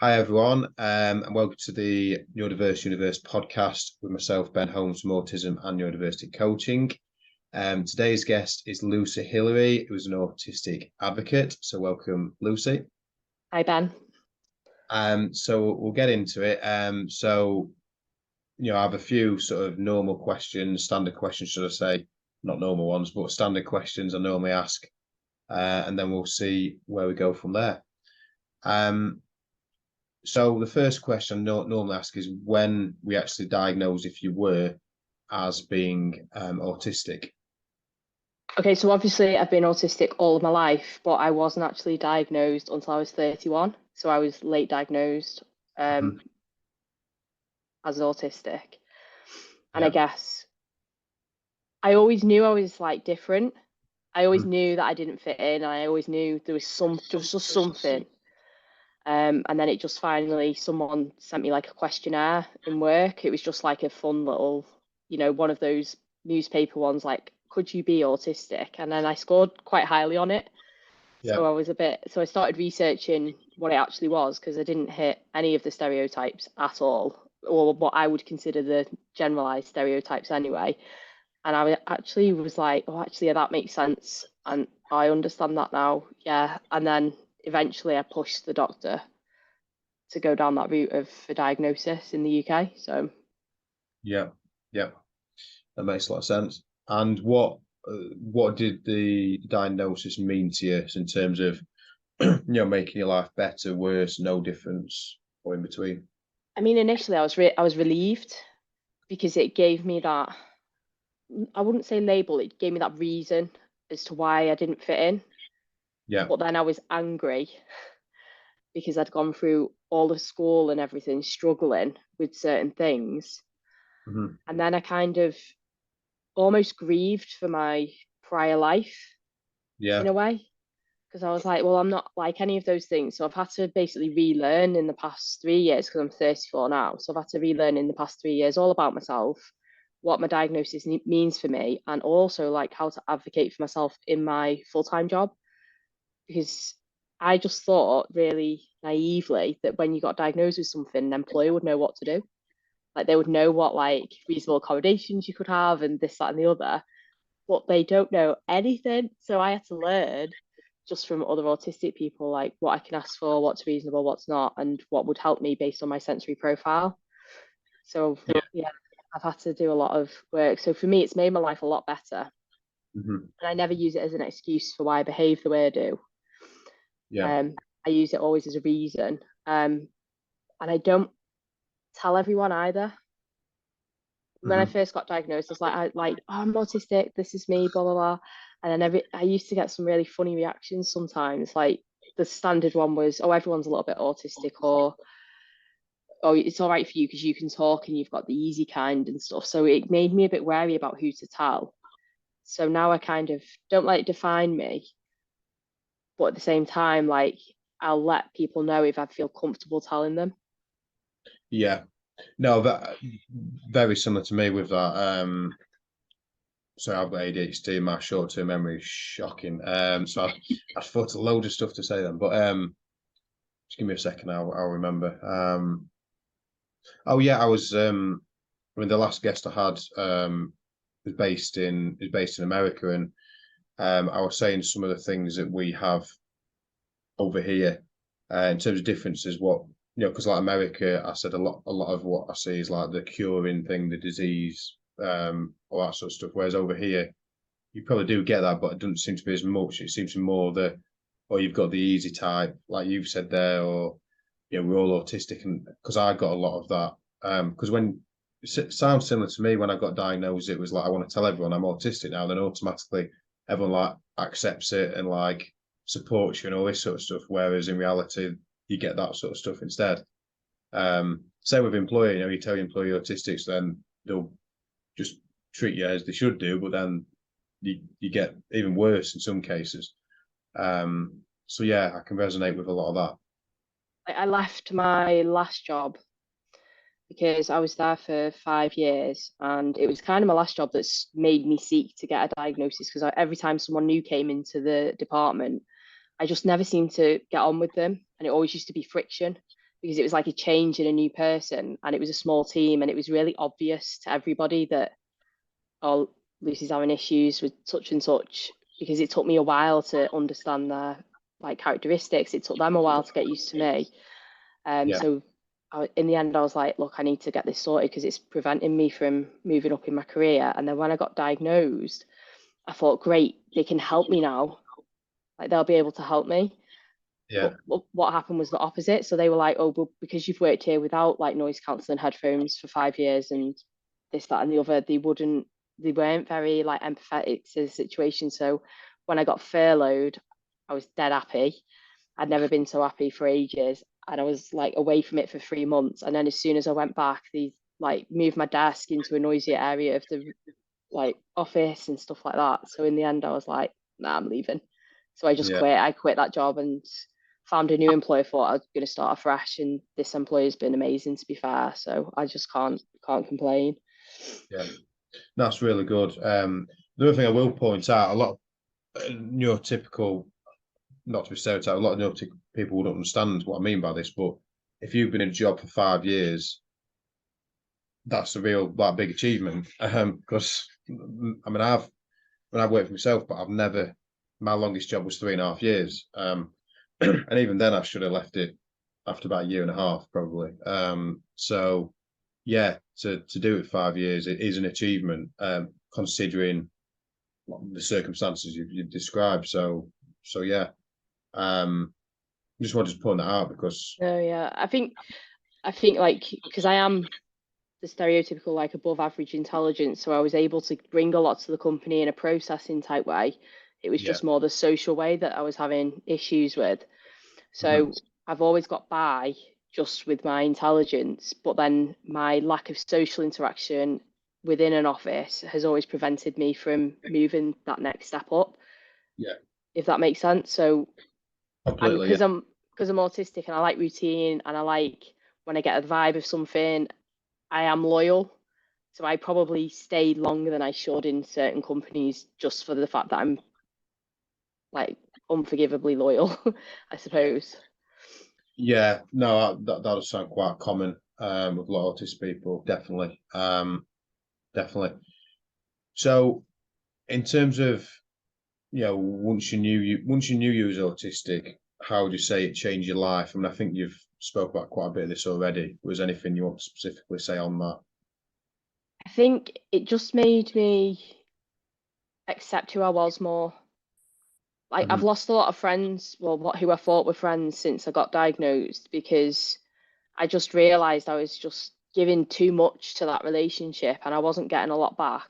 Hi everyone, and welcome to the Neurodiverse podcast with myself, Ben Holmes from Autism and Neurodiversity Coaching. Today's guest is Lucy Hilary, who is an autistic advocate. So welcome, Lucy. Hi, Ben. So we'll get into it. I have a few sort of normal questions, standard questions, should I say, not normal ones, but standard questions I normally ask, and then we'll see where we go from there. So the first question I normally ask is when we actually diagnose if you were as being autistic. Okay, so obviously I've been autistic all of my life, but I wasn't actually diagnosed until I was 31. So I was late diagnosed as autistic. And I guess I always knew I was like different. I always knew that I didn't fit in. I always knew there was just something. And then it just finally, someone sent me like a questionnaire in work. It was just like a fun little, one of those newspaper ones, like, could you be autistic? And then I scored quite highly on it. So I started researching what it actually was, because I didn't hit any of the stereotypes at all, or what I would consider the generalized stereotypes anyway. And I actually was like, oh, actually, yeah, that makes sense. And I understand that now. Yeah. And then eventually I pushed the doctor to go down that route of a diagnosis in the UK. So yeah, that makes a lot of sense. And what did the diagnosis mean to you in terms of making your life better, worse, no difference, or in between? I mean, initially I was relieved, because it gave me that, I wouldn't say label, it gave me that reason as to why I didn't fit in. Yeah. But then I was angry because I'd gone through all the school and everything, struggling with certain things. And then I kind of almost grieved for my prior life in a way, because I was like, well, I'm not like any of those things. So I've had to basically relearn in the past 3 years, because I'm 34 now. So I've had to relearn in the past 3 years all about myself, what my diagnosis means for me, and also like how to advocate for myself in my full-time job. Because I just thought really naively that when you got diagnosed with something, an employer would know what to do. Like they would know what like reasonable accommodations you could have and this, that, and the other. But they don't know anything. So I had to learn just from other autistic people, like what I can ask for, what's reasonable, what's not, and what would help me based on my sensory profile. So yeah, I've had to do a lot of work. So for me, it's made my life a lot better. And I never use it as an excuse for why I behave the way I do. I use it always as a reason. And I don't tell everyone either. When I first got diagnosed, I was like, oh, I'm autistic, this is me, blah, blah, blah. And then I used to get some really funny reactions sometimes. Like the standard one was, oh, everyone's a little bit autistic, or oh, it's all right for you because you can talk and you've got the easy kind and stuff. So it made me a bit wary about who to tell. So now I kind of don't let it define me. But at the same time, like I'll let people know if I feel comfortable telling them. Yeah. No, that very similar to me with that. So I've got ADHD. My short-term memory is shocking. So I thought a load of stuff to say then, but just give me a second. I'll remember. Oh yeah, I was. I mean, the last guest I had is based in America, and I was saying some of the things that we have over here in terms of differences. What because like America, I said a lot of what I see is like the curing thing, the disease, all that sort of stuff. Whereas over here, you probably do get that, but it doesn't seem to be as much. It seems to be more or you've got the easy type, like you've said there, or we're all autistic, and because I got a lot of that. Because when it sounds similar to me when I got diagnosed, it was like I want to tell everyone I'm autistic now. Then automatically everyone like accepts it and like supports you and all this sort of stuff. Whereas in reality, you get that sort of stuff instead. Same with employer. You tell your employer you're autistic, so then they'll just treat you as they should do, but then you get even worse in some cases. So yeah, I can resonate with a lot of that. I left my last job because I was there for 5 years, and it was kind of my last job that's made me seek to get a diagnosis, because every time someone new came into the department, I just never seemed to get on with them, and it always used to be friction, because it was like a change in a new person, and it was a small team, and it was really obvious to everybody that, oh, Lucy's having issues with such and such, because it took me a while to understand their like characteristics. It took them a while to get used to me. So in the end, I was like, look, I need to get this sorted because it's preventing me from moving up in my career. And then when I got diagnosed, I thought, great, they can help me now. Like they'll be able to help me. Yeah. But what happened was the opposite. So they were like, oh, well, because you've worked here without like noise cancelling headphones for 5 years and this, that, and the other, they weren't very like empathetic to the situation. So when I got furloughed, I was dead happy. I'd never been so happy for ages. And I was like away from it for 3 months. And then as soon as I went back, they like moved my desk into a noisier area of the like office and stuff like that. So in the end, I was like, nah, I'm leaving. So I just quit. I quit that job and found a new employer. Thought I was going to start afresh, and this employer's been amazing, to be fair. So I just can't complain. Yeah, that's really good. The other thing I will point out, a lot of neurotypical, not to be stereotyped, a lot of neurotypical people wouldn't understand what I mean by this, but if you've been in a job for 5 years, that's a real like big achievement. Because I mean, I've worked for myself, but I've never. My longest job was 3.5 years, and even then, I should have left it after about a year and a half, probably. So, yeah, to do it 5 years, it is an achievement, considering the circumstances you've described. So yeah, just wanted to point that out because. Oh yeah, I think like because I am the stereotypical like above average intelligence, so I was able to bring a lot to the company in a processing type way. It was just more the social way that I was having issues with. So I've always got by just with my intelligence, but then my lack of social interaction within an office has always prevented me from moving that next step up. Yeah, if that makes sense. So and completely. because I'm autistic and I like routine and I like when I get a vibe of something, I am loyal. So I probably stay longer than I should in certain companies just for the fact that I'm like unforgivably loyal, I suppose. Yeah, no, that does sound quite common with a lot of autistic people, definitely. Definitely. So, in terms of once you knew you was autistic, how would you say it changed your life? I mean, I think you've spoke about quite a bit of this already. Was anything you want to specifically say on that? I think it just made me accept who I was more. Like I've lost a lot of friends, well, who I thought were friends since I got diagnosed because I just realized I was just giving too much to that relationship and I wasn't getting a lot back.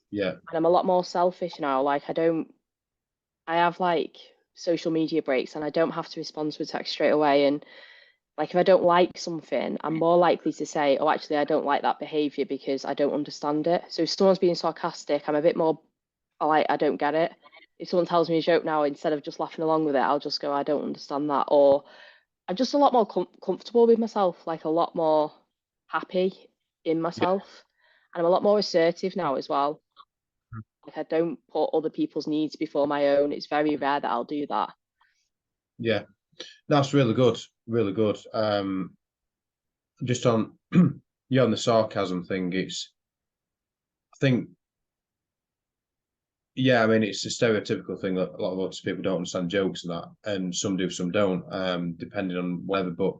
Yeah, And I'm a lot more selfish now. Like I have like social media breaks and I don't have to respond to a text straight away. And like if I don't like something, I'm more likely to say, oh, actually, I don't like that behavior because I don't understand it. So if someone's being sarcastic, I'm a bit more like, I don't get it. If someone tells me a joke now, instead of just laughing along with it, I'll just go, I don't understand that. Or I'm just a lot more comfortable with myself, like a lot more happy in yeah, myself. And I'm a lot more assertive now as well. Like I don't put other people's needs before my own. It's very rare that I'll do that. yeah. That's really good, really good. Just on on the sarcasm thing, I think yeah, I mean it's a stereotypical thing that a lot of autistic people don't understand jokes and that, and some do, some don't, depending on whether. But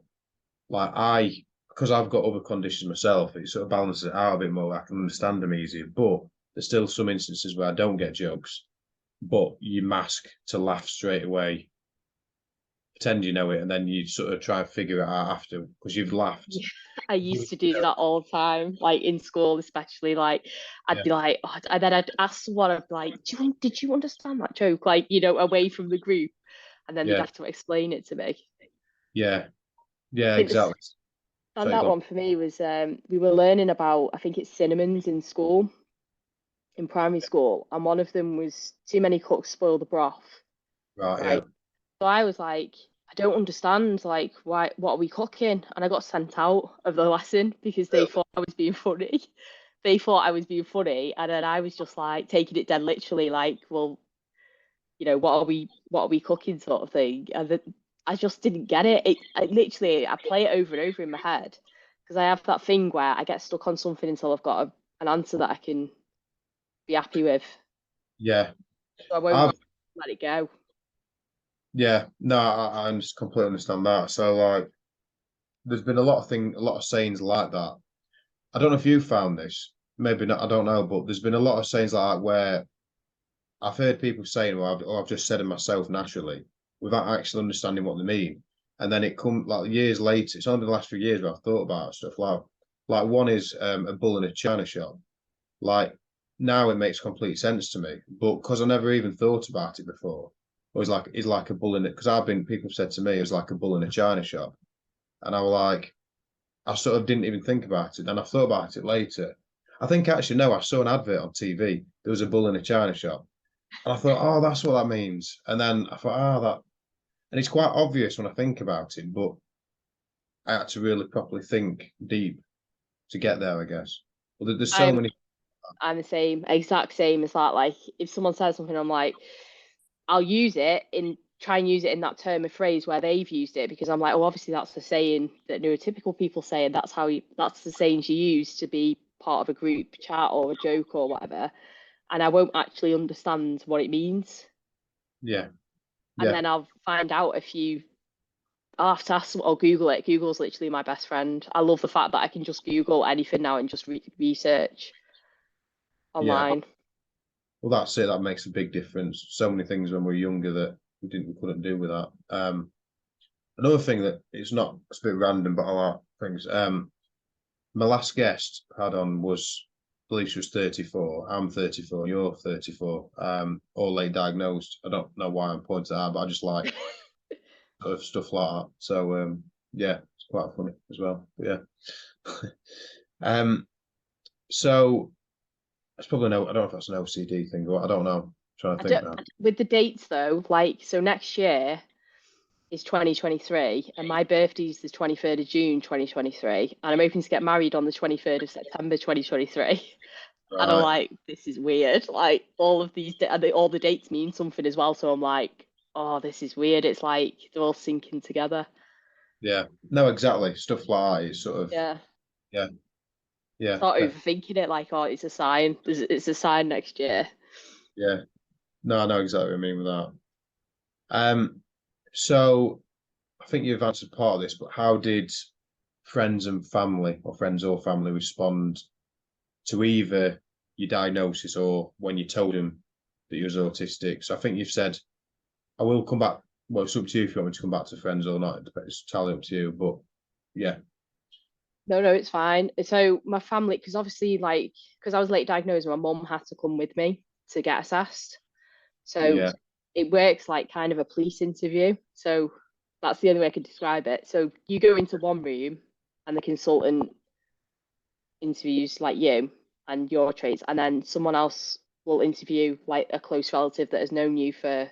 like because I've got other conditions myself, it sort of balances it out a bit more. I can understand them easier, but there's still some instances where I don't get jokes, but you mask to laugh straight away, pretend you know it, and then you sort of try and figure it out after because you've laughed. I used to do that all the time, like in school, especially. Like, I'd Yeah, be like, oh, and then I'd ask someone, I'd be like, did you understand that joke? Like, away from the group, and then they'd yeah, have to explain it to me. yeah, I yeah, think this exactly. and So you that got one for me was we were learning about I think it's cinnamons in school, in primary school, and one of them was too many cooks spoil the broth, right, yeah, right? So I was like, I don't understand, like, why, what are we cooking? And I got sent out of the lesson because they really, thought I was being funny. They thought I was being funny, and then I was just like taking it dead literally, like, well, what are we cooking, sort of thing. And I just didn't get it. I play it over and over in my head because I have that thing where I get stuck on something until I've got an answer that I can be happy with. Yeah. So I won't I've let it go. Yeah, no, I just completely understand that. So like, there's been a lot of sayings like that. I don't know if you found this, maybe not, I don't know, but there's been a lot of sayings like that where I've heard people saying, well, I've just said it myself naturally without actually understanding what they mean. And then it come like years later, it's only the last few years where I've thought about stuff like one is a bull in a china shop. Like now it makes complete sense to me, but because I never even thought about it before, it was like it's like a bull in it. Because people have said to me it was like a bull in a china shop, and I was like, I sort of didn't even think about it. And I thought about it later. I think actually no, I saw an advert on TV. There was a bull in a china shop, and I thought, oh, that's what that means. And then I thought, oh, that, and it's quite obvious when I think about it, but I had to really properly think deep to get there, I guess. But there's so I'm many. I'm the same, exact same as that. Like if someone says something, I'm like, I'll try and use it in that term of phrase where they've used it because I'm like, oh, obviously that's the saying that neurotypical people say, and that's the sayings you use to be part of a group chat or a joke or whatever. And I won't actually understand what it means. Yeah, And yeah, then I'll have to ask or Google it. Google's literally my best friend. I love the fact that I can just Google anything now and just research yeah. online. Well, that's it. That makes a big difference. So many things when we were younger that we couldn't do with that. Another thing that it's not, it's a bit random, but I like things. My last guest had on was, I believe she was 34. I'm 34. You're 34. All late diagnosed. I don't know why I'm pointing that out, but I just like sort of stuff like that. So yeah, it's quite funny as well. But yeah. So it's probably no. I don't know if that's an OCD thing, but I don't know. I'm trying to I think don't, now. with the dates though, like so next year is 2023 and my birthday is the 23rd of June 2023 and I'm hoping to get married on the 23rd of September 2023. And I'm Right. like, this is weird. Like all of these, all the dates mean something as well. So I'm like, oh, this is weird. It's like they're all syncing together. Yeah. No, exactly. Stuff like that. It's sort of Yeah. yeah, yeah, Start overthinking it like, oh, it's a sign. It's a sign next year. yeah. No, I know exactly what I mean with that. So I think you've answered part of this, but how did friends and family, or friends or family, respond to either your diagnosis or when you told them that you was autistic? So I think you've said, I will come back. Well, it's up to you if you want me to come back to friends or not. It's entirely up to you. But yeah, No, it's fine. So my family, because obviously, like, because I was late diagnosed, my mum had to come with me to get assessed. So yeah, it works like kind of a police interview. So that's the only way I could describe it. So you go into one room and the consultant interviews like you and your traits, and then someone else will interview like a close relative that has known you for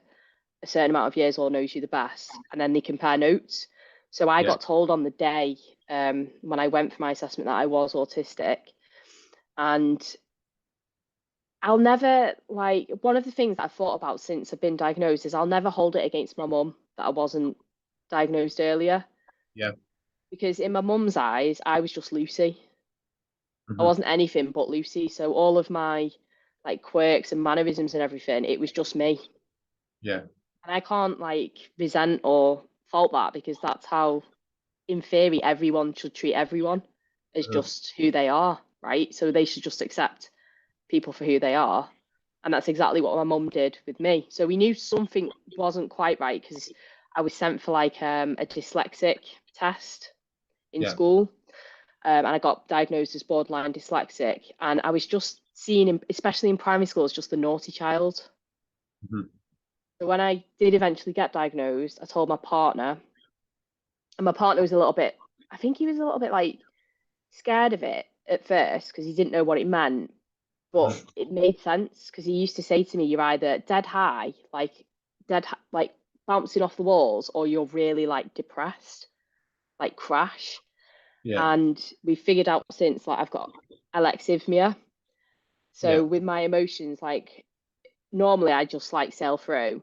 a certain amount of years or knows you the best, and then they compare notes. So I yeah, got told on the day when I went for my assessment that I was autistic, and I'll never like one of the things that I've thought about since I've been diagnosed is I'll never hold it against my mum that I wasn't diagnosed earlier yeah. because in my mum's eyes I was just Lucy. I Hmm. wasn't anything but Lucy. So all of my like quirks and mannerisms and everything, it was just me. Yeah, And I can't like resent or fault that because that's how in theory everyone should treat everyone as uh, just who they are, right? So they should just accept people for who they are. And that's exactly what my mum did with me. So we knew something wasn't quite right because I was sent for like a dyslexic test in yeah, school. And I got diagnosed as borderline dyslexic. And I was just seen, especially in primary school, as just the naughty child. hmm, So when I did eventually get diagnosed, I told my partner, and my partner was a little bit, I think he was a little bit like scared of it at first because he didn't know what it meant. But it made sense because he used to say to me, "You're either dead high, like bouncing off the walls, or you're really like depressed, like crash." yeah, And we figured out since like I've got alexithymia. yeah, So with my emotions, like normally I just like sail through,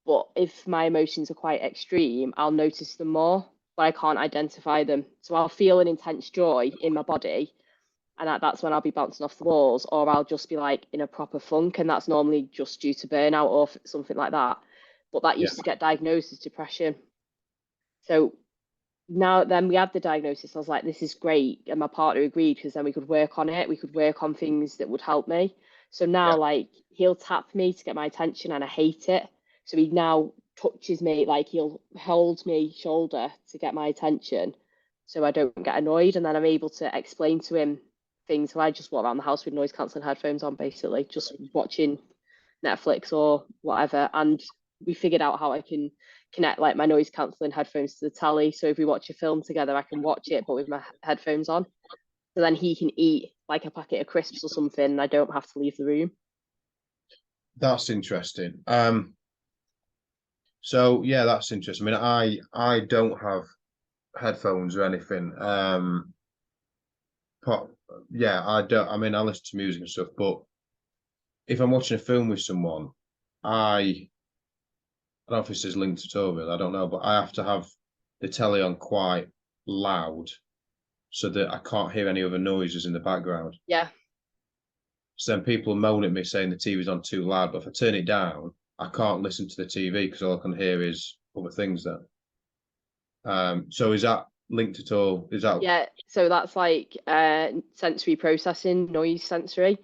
But if my emotions are quite extreme, I'll notice them more, but I can't identify them. So I'll feel an intense joy in my body, and that's when I'll be bouncing off the walls, or I'll just be like in a proper funk, and that's normally just due to burnout or something like that. But that Yeah. used to get diagnosed as depression. So now then we had the diagnosis, I was like, this is great. And my partner agreed, because then we could work on it. We could work on things that would help me. So now, Yeah. like, he'll tap me to get my attention, and I hate it. So he now touches me, like he'll hold me shoulder to get my attention, so I don't get annoyed. And then I'm able to explain to him things. So I just walk around the house with noise cancelling headphones on, basically, just watching Netflix or whatever. And we figured out how I can connect like my noise cancelling headphones to the telly. So if we watch a film together, I can watch it, but with my headphones on. So then he can eat like a packet of crisps or something, and I don't have to leave the room. That's interesting. So yeah, that's interesting. I mean, I don't have headphones or anything. But yeah, I don't. I mean, I listen to music and stuff, but if I'm watching a film with someone, I don't know if this is linked to Toby, I don't know, but I have to have the telly on quite loud so that I can't hear any other noises in the background. Yeah. So then people moan at me saying the TV's on too loud, but if I turn it down, I can't listen to the TV because all I can hear is other things then. So is that linked at all? Is that Yeah. So that's like sensory processing, noise sensory.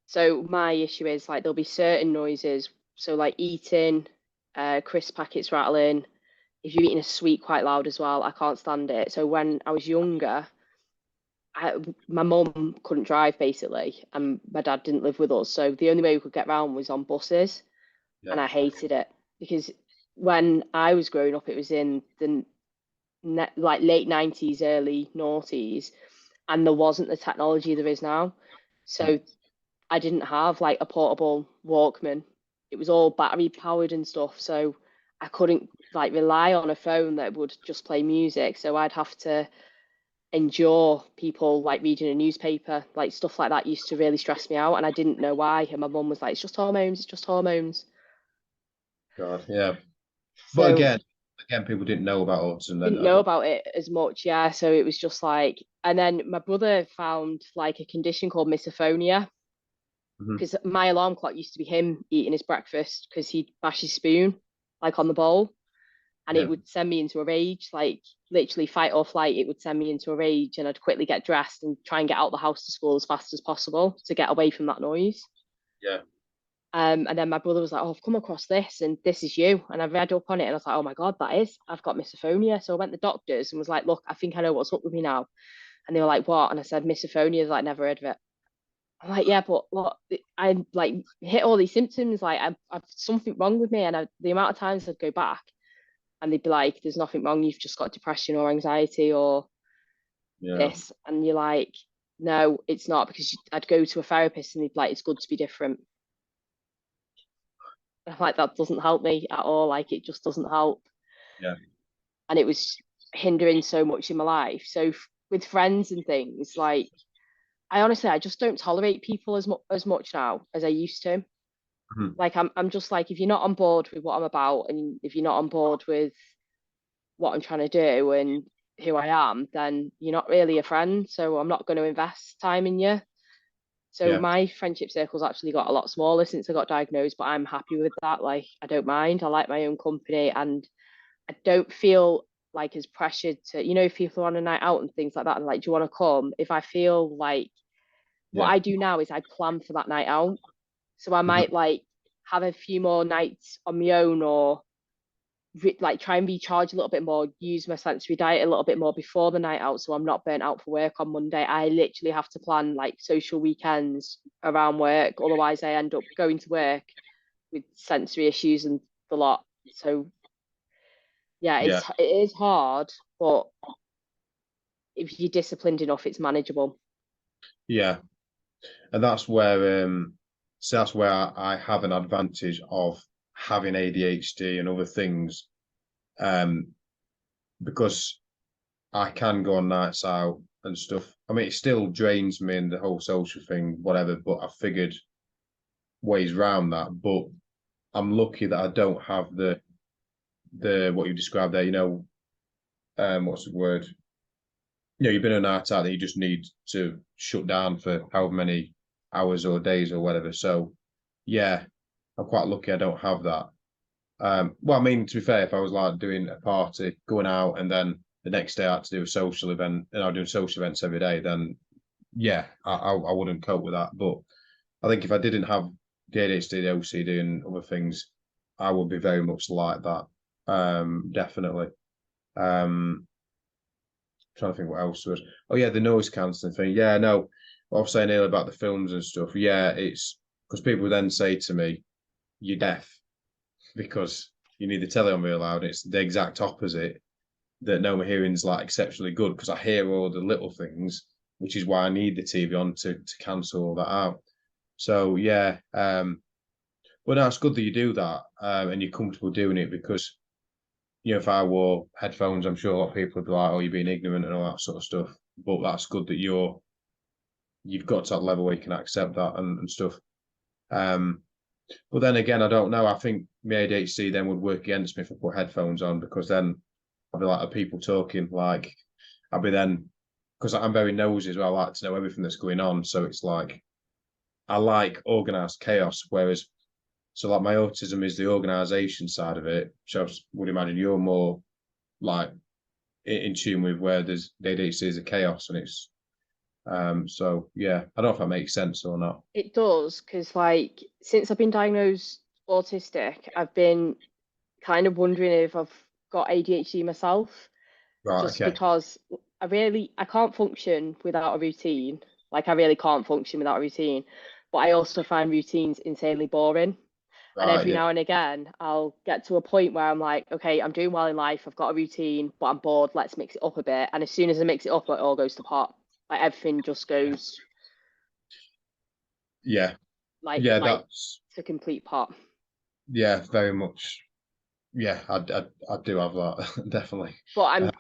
So my issue is like there'll be certain noises. So like eating, crisp packets rattling. If you're eating a sweet quite loud as well, I can't stand it. So when I was younger, my mum couldn't drive basically, and my dad didn't live with us. So the only way we could get around was on buses, yeah, and I hated it because when I was growing up, it was in the like late 90s, early noughties, and there wasn't the technology there is now. mm, So I didn't have like a portable Walkman. It was all battery powered and stuff. So I couldn't like rely on a phone that would just play music. So I'd have to endure people like reading a newspaper, like stuff like that used to really stress me out, and I didn't know why. And my mum was like, it's just hormones, it's just hormones. God, yeah. But So again, people didn't know about autism then. didn't know about it as much, yeah. So it was just like, and then my brother found like a condition called misophonia, Mhm. because my alarm clock used to be him eating his breakfast because he'd bash his spoon like on the bowl, and Yeah, it would send me into a rage, like literally fight or flight. It would send me into a rage, and I'd quickly get dressed and try and get out the house to school as fast as possible to get away from that noise. yeah, And then my brother was like, "Oh, I've come across this, and this is you." And I read up on it, and I was like, "Oh my god, I've got misophonia." So I went to the doctors and was like, "Look, I think I know what's up with me now." And they were like, "What?" And I said, "Misophonia." Is like, never heard of it. I'm like, "Yeah, but what?" I like hit all these symptoms. Like, I've something wrong with me, and the amount of times I'd go back, and they'd be like, "There's nothing wrong. You've just got depression or anxiety or yeah, this," and you're like, "No, it's not," because I'd go to a therapist, and they'd be like, "It's good to be different." I'm like, that doesn't help me at all. Like, it just doesn't help. yeah. And it was hindering so much in my life. So with friends and things, like, I just don't tolerate people as much now as I used to. Mhm. Like, I'm just like, if you're not on board with what I'm about, and if you're not on board with what I'm trying to do and who I am, then you're not really a friend. So I'm not going to invest time in you. So Yeah, my friendship circle's actually got a lot smaller since I got diagnosed, but I'm happy with that. Like, I don't mind. I like my own company, and I don't feel like as pressured to, if people are on a night out and things like that, and like, do you want to come? If I feel like, what yeah, I do now is I plan for that night out. So I mhm, might like have a few more nights on my own, or like try and recharge a little bit more, use my sensory diet a little bit more before the night out, so I'm not burnt out for work on Monday. I literally have to plan like social weekends around work, otherwise I end up going to work with sensory issues and the lot. So yeah, yeah, it is hard, but if you're disciplined enough, it's manageable. yeah. And that's where so that's where I have an advantage of having ADHD and other things, um, because I can go on nights out and stuff. I mean, it still drains me and the whole social thing, whatever, but I figured ways around that. But I'm lucky that I don't have the what you described there. You know, what's the word? You know, you've been in a night out that you just need to shut down for however many hours or days or whatever. So, yeah, I'm quite lucky I don't have that. Well, I mean, to be fair, if I was like doing a party, going out, and then the next day I had to do a social event, and I'm doing social events every day, then yeah, I wouldn't cope with that. But I think if I didn't have the ADHD, the OCD, and other things, I would be very much like that. Definitely. Trying to think what else was. Oh yeah, the noise cancelling thing. Yeah, no, what I was saying earlier about the films and stuff. Yeah, it's because people then say to me, "You're deaf," because you need the telly on real loud. It's the exact opposite. That no, my hearing's like exceptionally good because I hear all the little things, which is why I need the TV on to cancel all that out. So yeah, well, no, it's good that you do that and you're comfortable doing it because you know if I wore headphones, I'm sure a lot of people would be like, "Oh, you're being ignorant" and all that sort of stuff. But that's good that you've got to that level where you can accept that and stuff. But then again, I don't know. I think my ADHD then would work against me if I put headphones on because then I'd be like, are people talking? Like, I'd be then, because I'm very nosy as well. I like to know everything that's going on. So it's like, I like organized chaos. Whereas, so like my autism is the organization side of it. So I would imagine you're more like in tune with where there's the ADHD is a chaos and it's, so yeah, I don't know if that makes sense or not. It does, because like since I've been diagnosed autistic, I've been kind of wondering if I've got ADHD myself, Right. just Okay. because I can't function without a routine. Like I really can't function without a routine. But I also find routines insanely boring. And Right. every Yeah. now and again, I'll get to a point where I'm like, okay, I'm doing well in life. I've got a routine, but I'm bored. Let's mix it up a bit. And as soon as I mix it up, it all goes to pot. Like everything just goes Yeah. like Yeah. like That's, to complete pot. yeah, very much. Yeah. I do have that. Definitely. But Uh,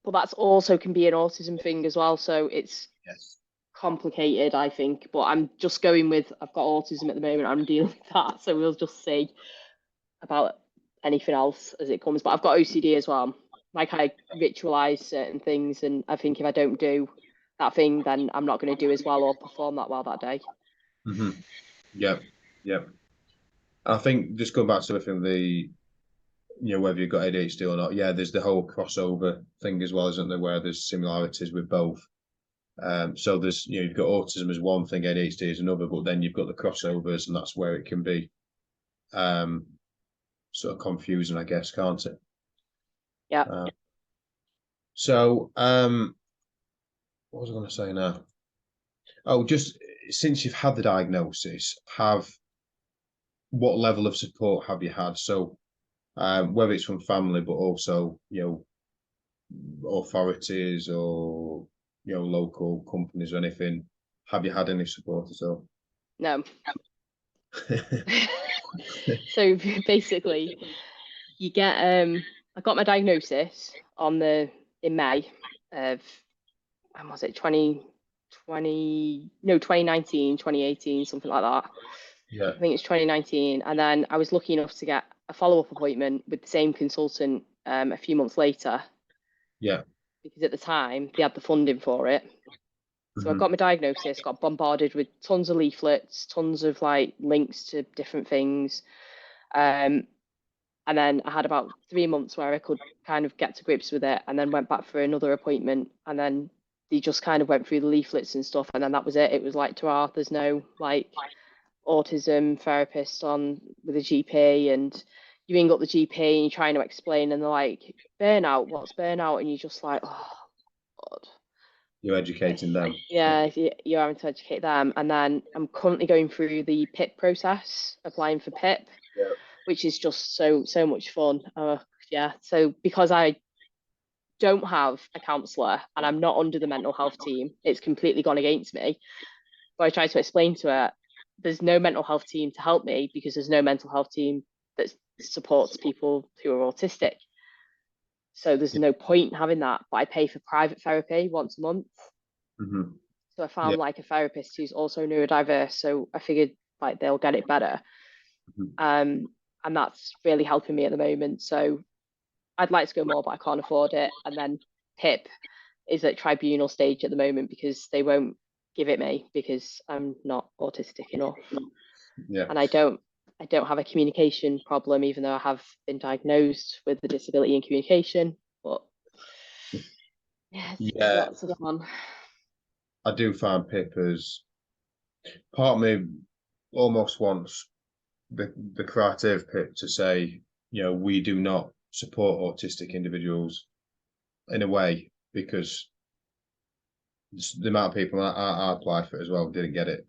but that's also can be an autism thing as well. So it's yes. complicated, I think. But I'm just going with I've got autism at the moment. I'm dealing with that. So we'll just see about anything else as it comes. But I've got OCD as well. Like I ritualize certain things, and I think if I don't do that thing, then I'm not going to do as well or perform that well that day. Hmm. Yeah. Yeah. I think just going back to everything, whether you've got ADHD or not, yeah, there's the whole crossover thing as well, isn't there, where there's similarities with both. So there's, you've got autism as one thing, ADHD is another, but then you've got the crossovers, and that's where it can be um, sort of confusing, I guess, can't it? Yeah. Uh, so what was I going to say now? Oh, just since you've had the diagnosis, what level of support have you had? So whether it's from family, but also, authorities or local companies or anything, have you had any support at all? No. So basically, you get I got my diagnosis on the in May of when was it 2020 no 2019 2018 something like that. Yeah, I think it's 2019, and then I was lucky enough to get a follow-up appointment with the same consultant a few months later yeah. because at the time they had the funding for it. So I Hmm. got my diagnosis, got bombarded with tons of leaflets, tons of like links to different things. Um, and then I had about 3 months where I could kind of get to grips with it, and then went back for another appointment, and then they just kind of went through the leaflets and stuff, and then that was it. It was like, there's no like autism therapist on with a GP, and you ring up the GP and you're trying to explain, and they're like, burnout, what's burnout? And you're just like, oh God. You're educating them. Yeah, you're having to educate them. And then I'm currently going through the PIP process, applying for PIP, Yeah. which is just so much fun. Yeah. So because I don't have a counsellor and I'm not under the mental health team, it's completely gone against me. But I try to explain to her there's no mental health team to help me because there's no mental health team that supports people who are autistic. So there's Yeah. no point in having that. But I pay for private therapy once a month. Hmm. So I Yeah. found like a therapist who's also neurodiverse. So I figured like they'll get it better. And that's really helping me at the moment. So I'd like to go more, but I can't afford it. And then PIP is at tribunal stage at the moment because they won't give it me because I'm not autistic enough. Yeah. And I don't have a communication problem, even though I have been diagnosed with a disability in communication. But yeah, it's lots of fun. I do find PIP as part of me almost wants the criteria of PIP to say, we do not support autistic individuals in a way, because the amount of people I applied for it as well didn't get it,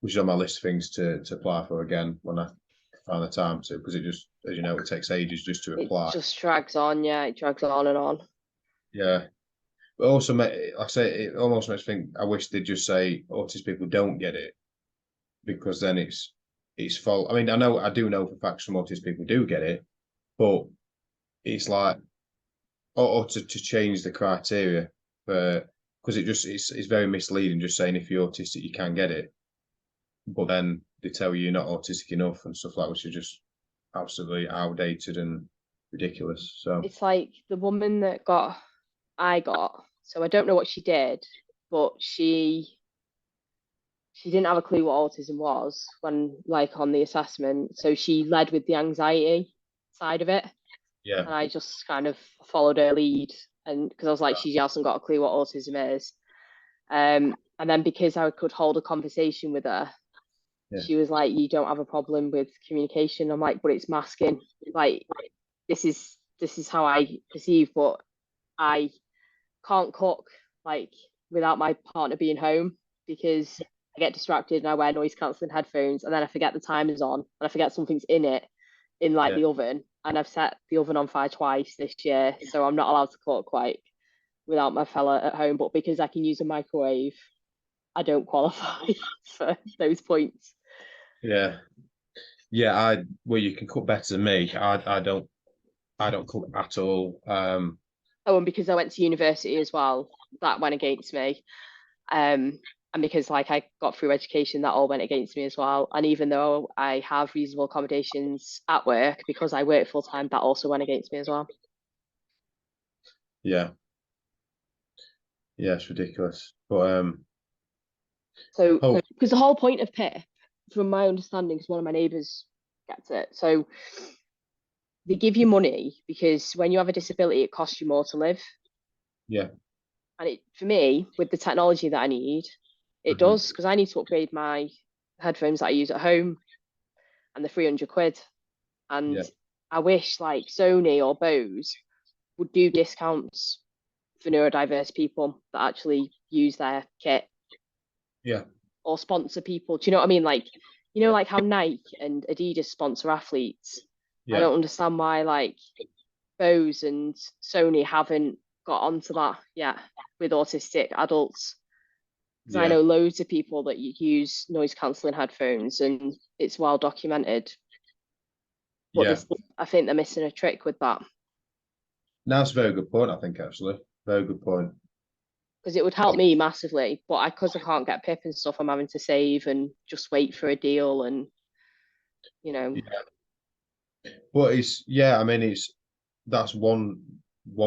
which is on my list of things to apply for again when I find the time to, because it just, as you know, it takes ages just to apply. It just drags on, yeah, it drags on and on. Yeah. But also, like I say, it almost makes me think, I wish they'd just say autistic people don't get it, because then it's fault. I mean, I do know for facts some autistic people do get it, but it's like, or to change the criteria for, because it's very misleading just saying if you're autistic you can get it, but then they tell you you're not autistic enough and stuff like that, which is just absolutely outdated and ridiculous. So it's like the woman that I got, so I don't know what she did, but she didn't have a clue what autism was when, like, on the assessment. So she led with the anxiety side of it. yeah. And I just kind of followed her lead. And because I was like, she hasn't got a clue what autism is. And then because I could hold a conversation with her, she was like, you don't have a problem with communication. I'm like, but it's masking. Like, this is how I perceive, but I can't cook like without my partner being home because I get distracted and I wear noise cancelling headphones and then I forget the timer's on and I forget something's in it in like the oven, and I've set the oven on fire twice this year, so I'm not allowed to cook like without my fella at home. But because I can use a microwave, I don't qualify for those points. Yeah. Well, you can cook better than me. I don't cook at all. Oh, and because I went to university as well, that went against me. And because like I got through education, that all went against me as well. And even though I have reasonable accommodations at work, because I work full time, that also went against me as well. Yeah. Yeah, it's ridiculous. But so because the whole point of PIP, from my understanding, because one of my neighbours gets it. So they give you money because when you have a disability, it costs you more to live. Yeah. And for me, with the technology that I need, it does, because I need to upgrade my headphones that I use at home and the 300 quid. And I wish like Sony or Bose would do discounts for neurodiverse people that actually use their kit. Yeah. Or sponsor people. Do you know what I mean? Like, like how Nike and Adidas sponsor athletes. I don't understand why like Bose and Sony haven't got onto that yet with autistic adults. Because I know loads of people that use noise cancelling headphones and it's well documented. But I think they're missing a trick with that. That's a very good point, I think, actually. Very good point. Because it would help me massively, but because I can't get PIP and stuff, I'm having to save and just wait for a deal and, Yeah. But I mean, that's one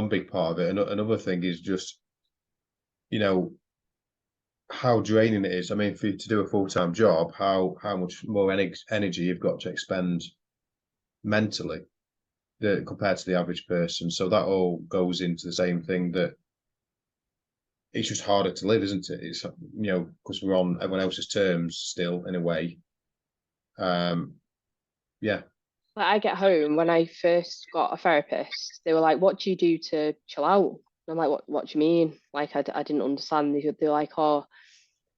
big part of it. And another thing is just, how draining it is. I mean, for you to do a full-time job, how much more energy you've got to expend mentally compared to the average person. So that all goes into the same thing, that it's just harder to live, isn't it? It's, because we're on everyone else's terms still, in a way. Yeah. Like I get home, when I first got a therapist, they were like, what do you do to chill out? And I'm like, what do you mean? Like, I didn't understand. They're like, oh,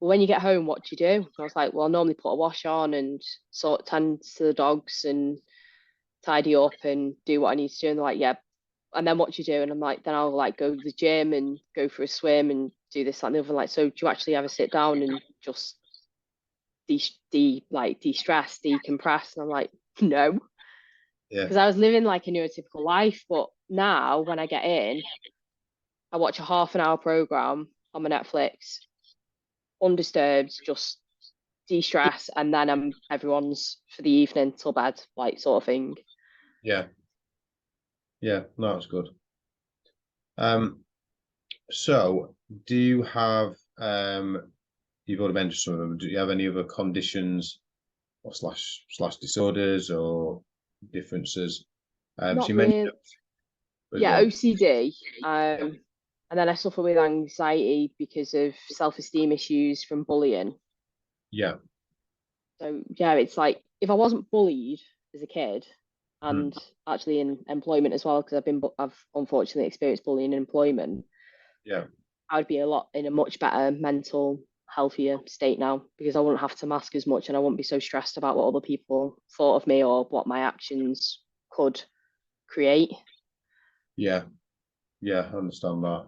well, when you get home, what do you do? And I was like, well, I normally put a wash on and tend to the dogs and tidy up and do what I need to do. And they're like, yeah. And then what do you do? And I'm like, then I'll like go to the gym and go for a swim and do this, that, and the other. Like, so do you actually ever sit down and just de-stress, decompress? And I'm like, no. Because I was living like a neurotypical life, but now when I get in, I watch a half an hour program on my Netflix, undisturbed, just de-stress, and then I'm everyone's for the evening till bed, like sort of thing. Yeah. Yeah. No, that's good. So do you have you've already mentioned some of them. Do you have any other conditions or slash disorders or differences? So Not you mentioned really. go Yeah, on. OCD. Yeah. And then I suffer with anxiety because of self-esteem issues from bullying. Yeah. So yeah, it's like if I wasn't bullied as a kid, Mhm. and actually in employment as well, because I've unfortunately experienced bullying in employment, Yeah. I would be in a much better mental, healthier state now because I wouldn't have to mask as much and I wouldn't be so stressed about what other people thought of me or what my actions could create. Yeah. Yeah. I understand that.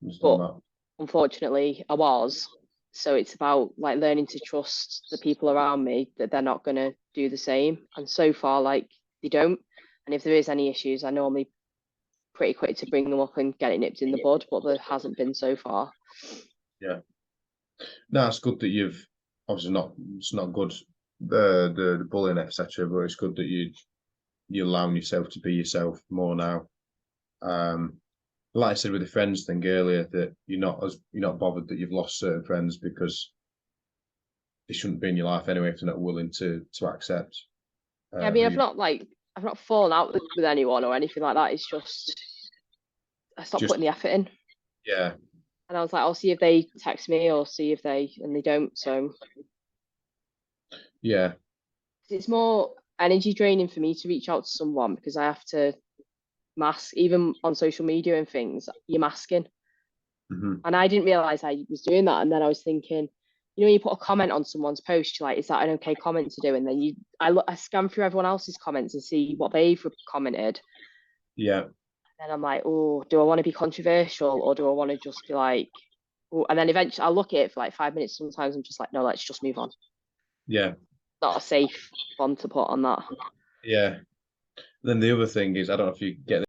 Understand But that. unfortunately, I was. So it's about like learning to trust the people around me that they're not going to do the same. And so far, like they don't. And if there is any issues, I normally pretty quick to bring them up and get it nipped in the bud, but there hasn't been so far. Yeah. No, it's good that you've obviously not. It's not good the bullying etc. But it's good that you're allowing yourself to be yourself more now. Like I said with the friends thing earlier, that you're not bothered that you've lost certain friends because they shouldn't be in your life anyway if they're not willing to accept Yeah, I who mean, you I've not fallen out with anyone or anything like that. It's just I stopped just putting the effort in, yeah and I was like, I'll see if they text me or see if and they don't. So yeah it's more energy draining for me to reach out to someone because I have to mask, even on social media and things. You're masking, hmm and I didn't realize I was doing that. And then I was thinking, you put a comment on someone's post, you're like, is that an okay comment to do? And then I scan through everyone else's comments and see what they've commented. yeah And I'm like, oh, do I want to be controversial or do I want to just be like, oh, and then eventually I'll look at it for like 5 minutes. Sometimes I'm just like, no, let's just move on. yeah Not a safe one to put on that. yeah. Then the other thing is I don't know if you get